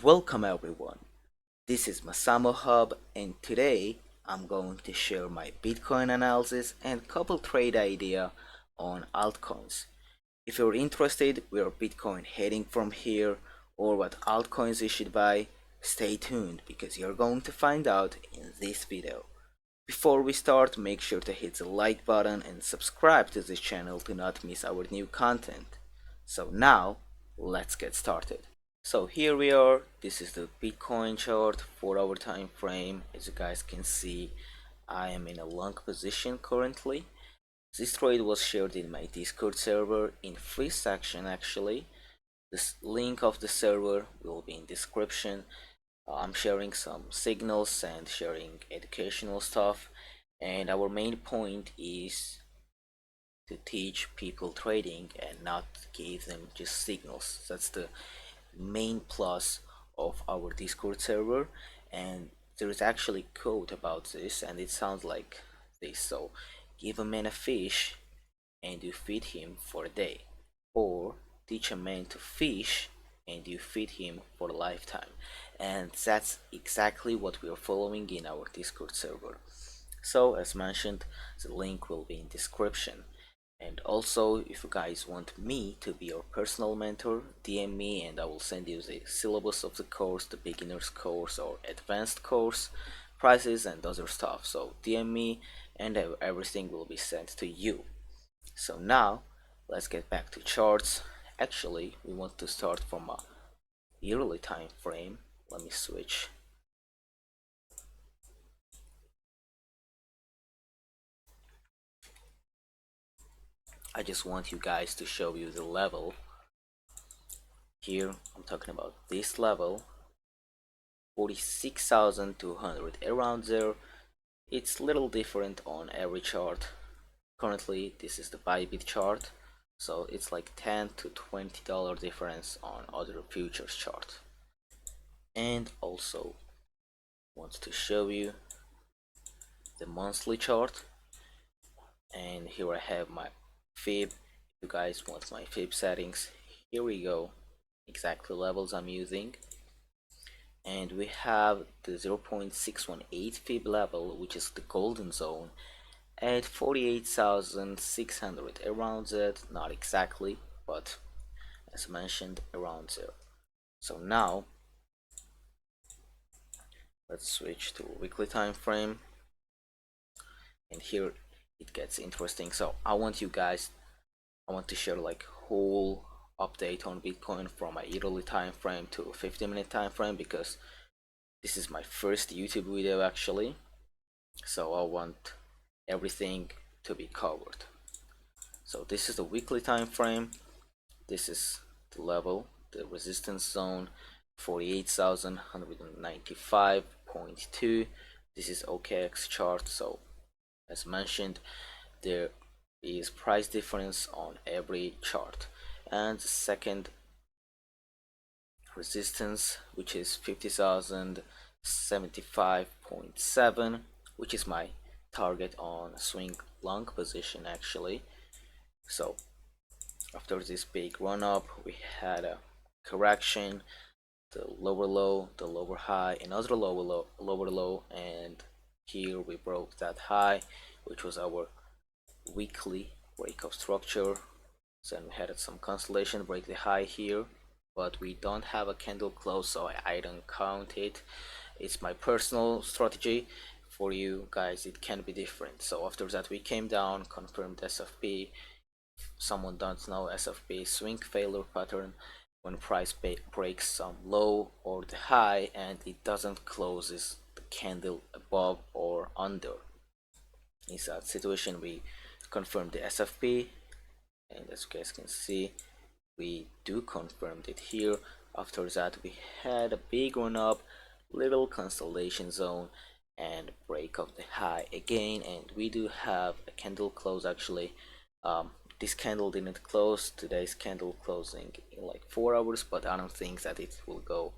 Welcome everyone. This is Masamo Hub and today I'm going to share my Bitcoin analysis and couple trade idea on altcoins. If you're interested where Bitcoin heading from here or what altcoins you should buy, stay tuned because you're going to find out in this video. Before we start, make sure to hit the like button and subscribe to this channel to not miss our new content. So now, let's get started. So here we are. This is the Bitcoin chart 4 hour time frame. As you guys can see, I am in a long position currently. This trade was shared in my Discord server in free section actually. This link of the server will be in description. I'm sharing some signals and sharing educational stuff, and our main point is to teach people trading and not give them just signals. That's the main plus of our Discord server, and there is actually code about this and it sounds like this. So give a man a fish and you feed him for a day, or teach a man to fish and you feed him for a lifetime. And that's exactly what we are following in our Discord server. So as mentioned, the link will be in description. And also, if you guys want me to be your personal mentor, DM me and I will send you the syllabus of the course, the beginner's course or advanced course, prices and other stuff. So DM me and everything will be sent to you. So now, let's get back to charts. Actually, we want to start from a yearly time frame. Let me switch. I just want you guys to show you the level. Here, I'm talking about this level, 46,200, around there. It's little different on every chart. Currently, this is the Bybit chart, so it's like $10 to $20 difference on other futures chart. And also want to show you the monthly chart, and here I have my fib. If you guys want my fib settings, here we go, exactly levels I'm using. And we have the 0.618 fib level, which is the golden zone, at 48,600, around that, not exactly, but as mentioned, around there. So now let's switch to weekly time frame, and here it gets interesting. So I want to share like whole update on Bitcoin from a yearly time frame to a 50-minute time frame, because this is my first YouTube video actually, so I want everything to be covered. So this is the weekly time frame. This is the level, the resistance zone, 48,195.2. This is OKX chart. So as mentioned, there is price difference on every chart. And the second resistance, which is 50,075.7, which is my target on swing long position actually. So after this big run up, we had a correction, the lower low, the lower high, another lower low, and here we broke that high, which was our weekly breakout structure. Then we had some consolidation, break the high here, but we don't have a candle close, so I don't count it. It's my personal strategy. For you guys it can be different. So after that we came down, confirmed SFP. Someone don't know SFP, swing failure pattern, when price breaks some low or the high and it doesn't closes the candle above or under. In that situation we confirm the SFP, and as you guys can see we do confirmed it here. After that we had a big run up, little consolidation zone, and break of the high again, and we do have a candle close actually. This candle didn't close, today's candle closing in like 4 hours, but I don't think that it will go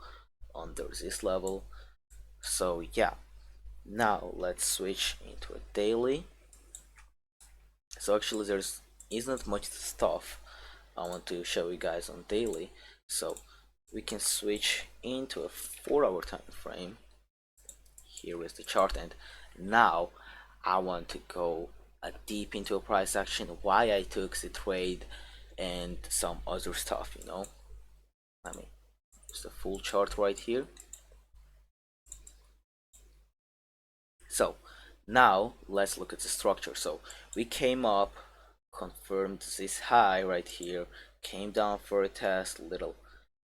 under this level. So yeah, now let's switch into a daily. So actually there's isn't much stuff I want to show you guys on daily. So we can switch into a 4 hour time frame. Here is the chart, and now I want to go deep into a price action, why I took the trade, and some other stuff, I mean, it's the full chart right here. So now let's look at the structure. So we came up, confirmed this high right here, came down for a test, little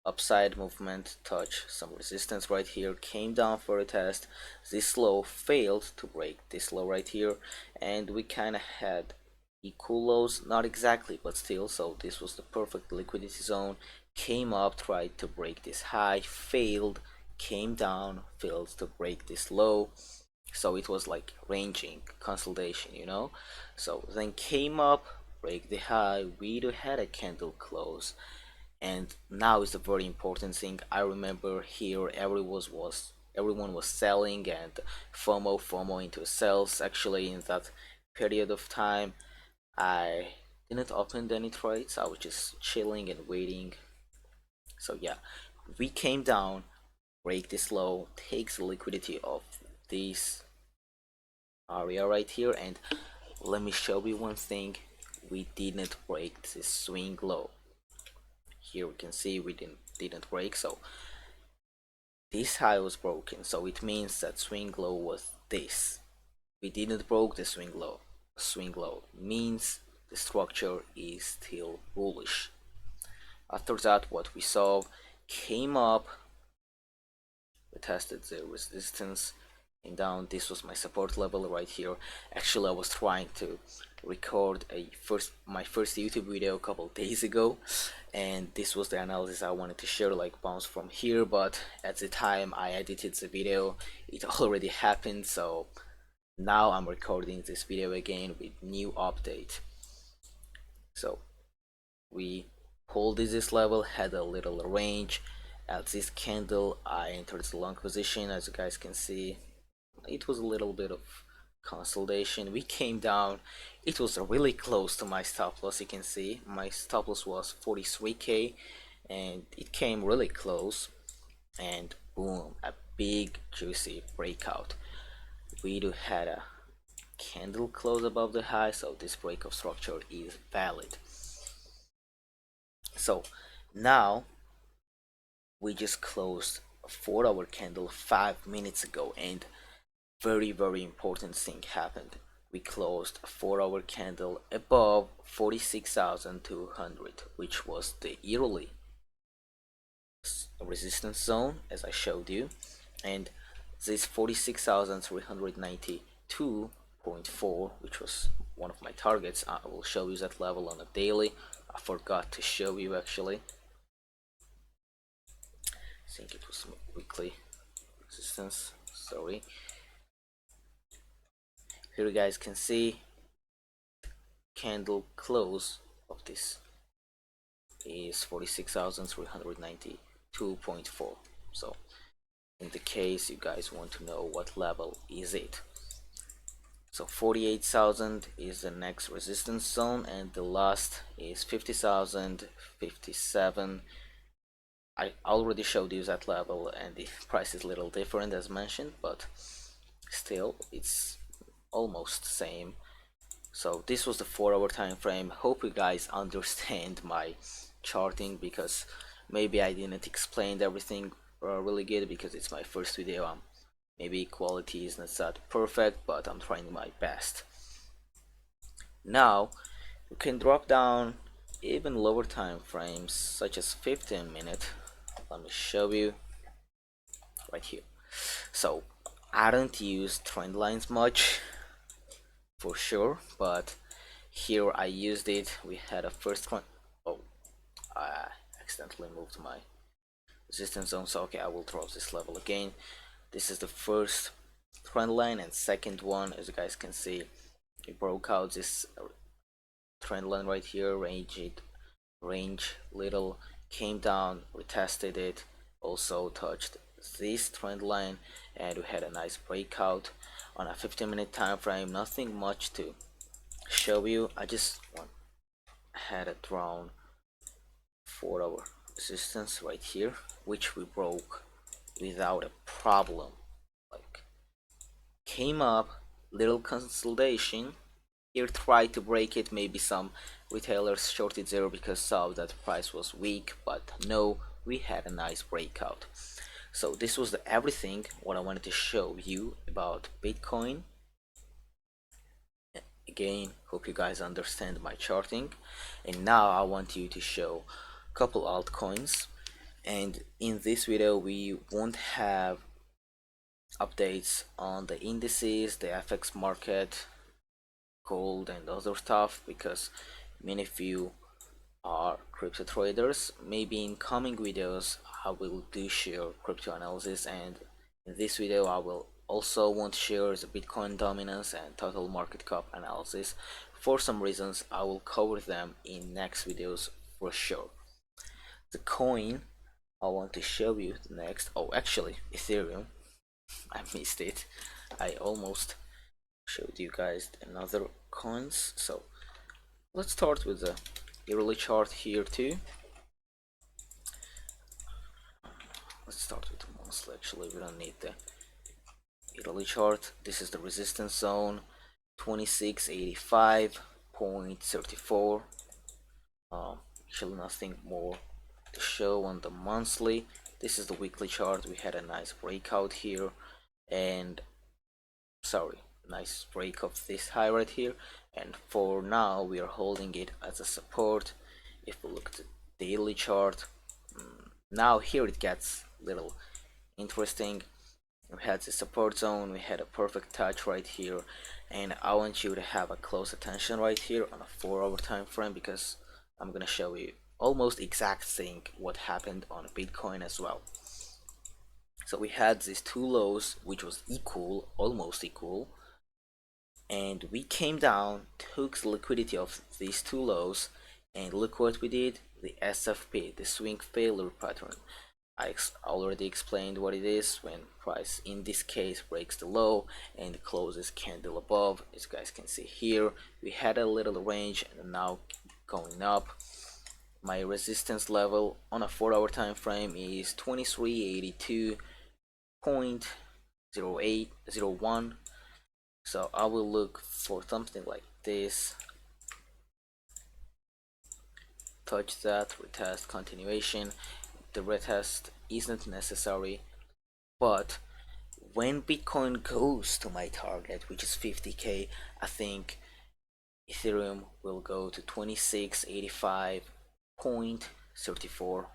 upside movement, touch some resistance right here, came down for a test. This low failed to break this low right here, and we kind of had equal lows, not exactly, but still. So this was the perfect liquidity zone. Came up, tried to break this high, failed, came down, failed to break this low. So it was like ranging consolidation, so then came up, break the high, we do had a candle close. And now is the very important thing. I remember here everyone was selling, and FOMO into sales. Actually, in that period of time, I didn't open any trades. I was just chilling and waiting. So yeah, we came down, break this low, takes the liquidity of this area right here, and let me show you one thing. We didn't break this swing low. Here we can see we didn't break, so this high was broken, so it means that swing low was this. We didn't broke the swing low. Swing low means the structure is still bullish. After that, what we saw, came up, we tested the resistance, came down. This was my support level right here. Actually, I was trying to record my first YouTube video a couple days ago, and this was the analysis I wanted to share, like bounce from here, but at the time I edited the video, it already happened. So now I'm recording this video again with new update. So we pulled this level, had a little range. At this candle I entered the long position. As you guys can see, it was a little bit of consolidation. We came down, it was really close to my stop loss. You can see my stop loss was 43k, and it came really close, and boom, a big juicy breakout. We do had a candle close above the high, so this breakout structure is valid. So now we just closed a 4 hour candle 5 minutes ago, and very important thing happened. We closed a 4 hour candle above 46,200, which was the yearly resistance zone, as I showed you, and this 46,392.4, which was one of my targets. I will show you that level on a daily. I forgot to show you actually. I think it was weekly resistance, sorry. Here you guys can see candle close of this is 46,392.4. so in the case you guys want to know what level is it, so 48,000 is the next resistance zone, and the last is 50,057. I already showed you that level, and the price is a little different as mentioned, but still it's almost same. So this was the 4 hour time frame. Hope you guys understand my charting, because maybe I didn't explain everything really good, because it's my first video. Maybe quality is not that perfect, but I'm trying my best. Now you can drop down even lower time frames, such as 15-minute. Let me show you right here. So I don't use trend lines much for sure, but here I used it. We had a first one. Oh, I accidentally moved my resistance zone, so okay, I will drop this level again. This is the first trend line, and second one, as you guys can see, it broke out this trend line right here, range little, came down, retested it, also touched this trend line, and we had a nice breakout on a 15-minute time frame. Nothing much to show you. I just had a drawn 4 hour resistance right here, which we broke without a problem. Like, came up, little consolidation here, tried to break it. Maybe some retailers shorted there because saw that the price was weak, but no, we had a nice breakout. So this was everything what I wanted to show you about Bitcoin. Again, hope you guys understand my charting, and now I want you to show a couple altcoins. And in this video we won't have updates on the indices, the FX market, gold and other stuff, because many of you are crypto traders. Maybe in coming videos I will do share crypto analysis, and in this video I will also want to share the Bitcoin dominance and total market cap analysis. For some reasons I will cover them in next videos for sure. The coin I want to show you next, oh actually Ethereum, I missed it. I almost showed you guys another coins. So let's start with the yearly chart here too. Let's start with the monthly. Actually, we don't need the yearly chart. This is the resistance zone, 2685.34. Actually nothing more to show on the monthly. This is the weekly chart. We had a nice breakout here, and sorry, nice break of this high right here, and for now we are holding it as a support. If we look at the daily chart, now here it gets a little interesting. We had the support zone, we had a perfect touch right here, and I want you to have a close attention right here on a 4-hour time frame, because I'm gonna show you almost exact thing what happened on Bitcoin as well. So we had these two lows which was equal, almost equal, and we came down, took the liquidity of these two lows, and look what we did, the SFP, the swing failure pattern. I already explained what it is. When price in this case breaks the low and closes candle above, as you guys can see here, we had a little range and now going up. My resistance level on a 4-hour time frame is 2382.0801. So I will look for something like this, touch that, retest, continuation. The retest isn't necessary, but when Bitcoin goes to my target, which is 50k, I think Ethereum will go to 2685.34,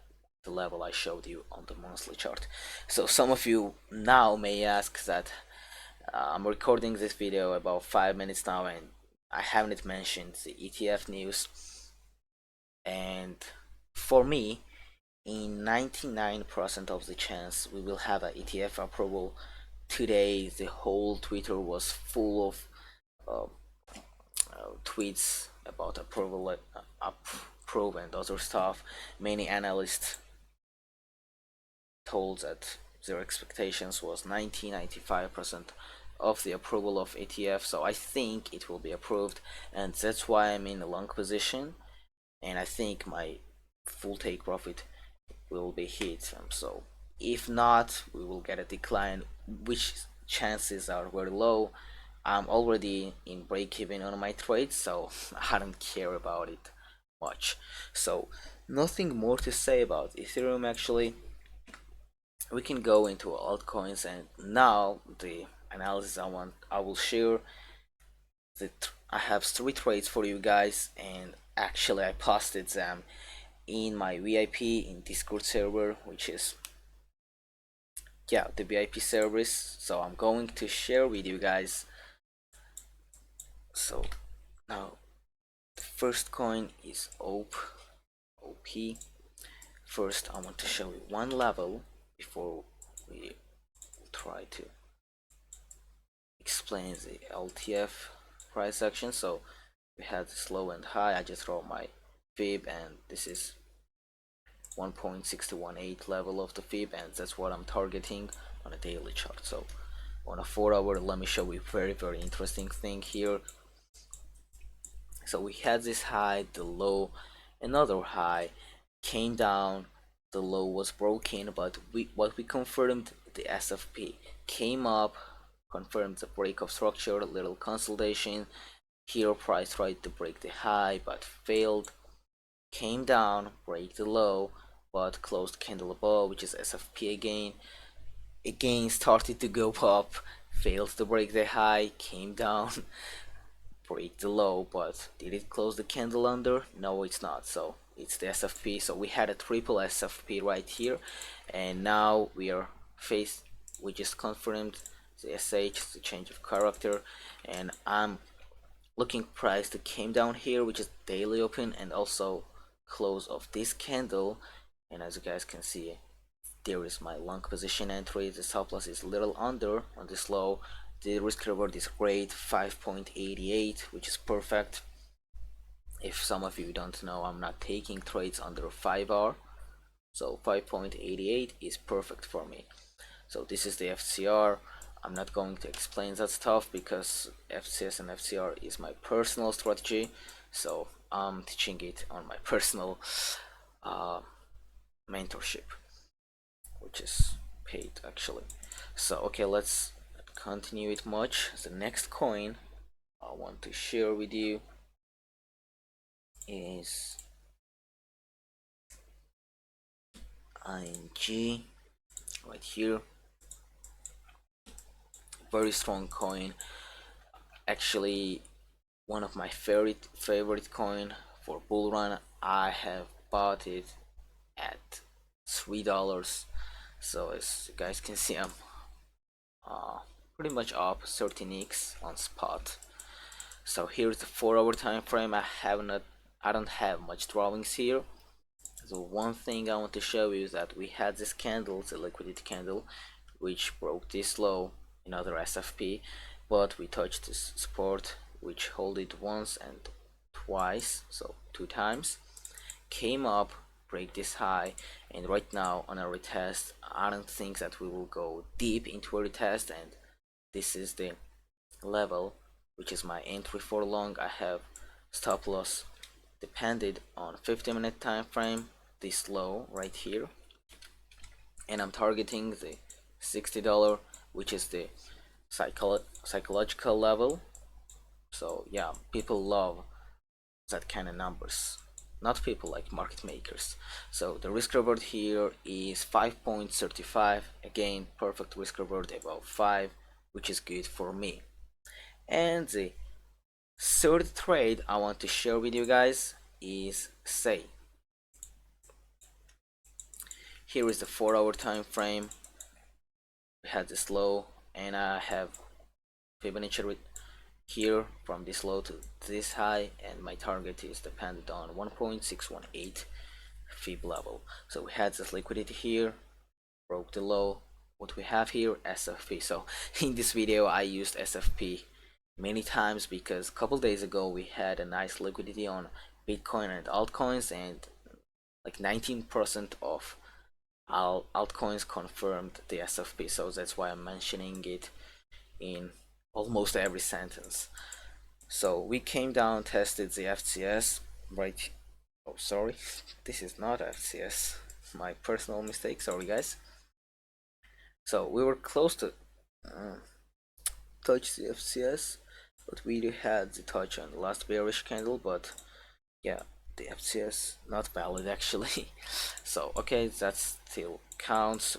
the level I showed you on the monthly chart. So some of you now may ask that I'm recording this video about 5 minutes now and I haven't mentioned the ETF news. And for me, in 99% of the chance we will have an ETF approval today. The whole Twitter was full of tweets about approval, approve and other stuff. Many analysts told that their expectations was 90-95% of the approval of ETF, so I think it will be approved, and that's why I'm in a long position, and I think my full take profit will be hit. So if not, we will get a decline, which chances are very low. I'm already in break even on my trades, so I don't care about it much. So nothing more to say about Ethereum. Actually, we can go into altcoins, and now the analysis I will share. I have 3 trades for you guys, and actually I posted them in my VIP in Discord server, which is the VIP service. So I'm going to share with you guys. So now the first coin is OP. First I want to show you one level before we try to explain the LTF price action. So we had this low and high. I just draw my fib, and this is 1.618 level of the fib, and that's what I'm targeting on a daily chart. So on a 4-hour, let me show you very interesting thing here. So we had this high, the low, another high, came down, the low was broken, but what we confirmed, the SFP came up, confirmed the break of structure, a little consolidation. Here price tried to break the high but failed, came down, break the low, but closed candle above, which is SFP again started to go up, failed to break the high, came down, break the low, but did it close the candle under? No, it's not. So it's the SFP. So we had a triple SFP right here, and now we just confirmed the SH, the change of character, and I'm looking price that came down here, which is daily open and also close of this candle. And as you guys can see, there is my long position entry. The stop loss is a little under on this low. The risk reward is great, 5.88, which is perfect. If some of you don't know, I'm not taking trades under 5 hour, so 5.88 is perfect for me. So this is the FCR. I'm not going to explain that stuff because FCS and FCR is my personal strategy, so I'm teaching it on my personal mentorship, which is paid actually. So okay, let's continue it much. The next coin I want to share with you is ING right here. Very strong coin, actually one of my favorite coin for bull run. I have bought it at $3, so as you guys can see, I'm pretty much up 13x on spot. So here's the 4-hour time frame. I don't have much drawings here. So one thing I want to show you is that we had this candle, the liquidity candle, which broke this low, another SFP, but we touched this support, which held it once and twice, so 2 times, came up, break this high, and right now on a retest, I don't think that we will go deep into a retest, and this is the level, which is my entry for long. I have stop loss depended on 50-minute time frame, this low right here, and I'm targeting the $60, which is the psychological level. So yeah, people love that kind of numbers, not people like market makers. So the risk reward here is 5.35, again perfect risk reward above 5, which is good for me. And the third trade I want to share with you guys is say. Here is the 4-hour time frame. We had this low, and I have Fibonacci here from this low to this high, and my target is dependent on 1.618 fib level. So we had this liquidity here, broke the low. What we have here, SFP. So in this video I used SFP many times because a couple days ago we had a nice liquidity on Bitcoin and altcoins, and like 19% of altcoins confirmed the SFP, so that's why I'm mentioning it in almost every sentence. So we came down, tested the FCS right. Oh, sorry, this is not FCS, my personal mistake, sorry guys. So we were close to touch the FCS, but we had the touch on the last bearish candle, but yeah, the FCS not valid actually. So okay, that still counts.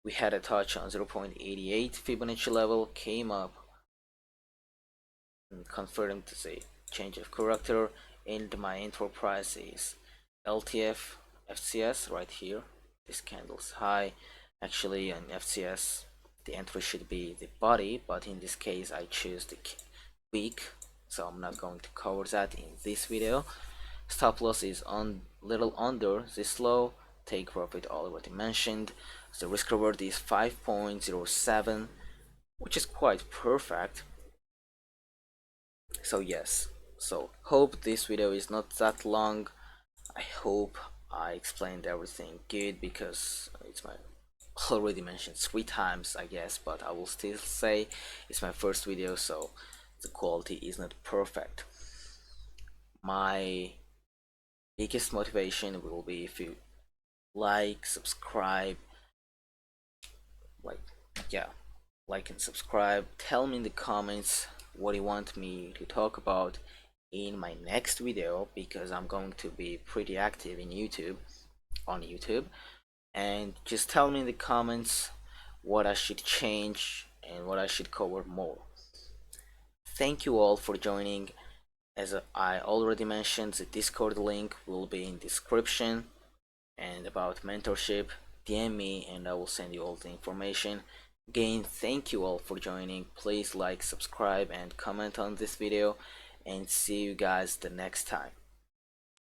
We had a touch on 0.88 Fibonacci level, came up and confirmed the change of character, and my entry price is LTF FCS right here. This candle's high. Actually on FCS the entry should be the body, but in this case I choose the week, so I'm not going to cover that in this video. Stop loss is on little under this low, take profit already mentioned. The risk reward is 5.07, which is quite perfect. So yes, so hope this video is not that long. I hope I explained everything good because it's my already mentioned 3 times I guess, but I will still say it's my first video, so the quality is not perfect. My biggest motivation will be if you like, subscribe, like, yeah, like and subscribe. Tell me in the comments what you want me to talk about in my next video, because I'm going to be pretty active in YouTube, on YouTube. And just tell me in the comments what I should change and what I should cover more. Thank you all for joining. As I already mentioned, the Discord link will be in description, and about mentorship, DM me and I will send you all the information. Again, thank you all for joining. Please like, subscribe and comment on this video, and see you guys the next time.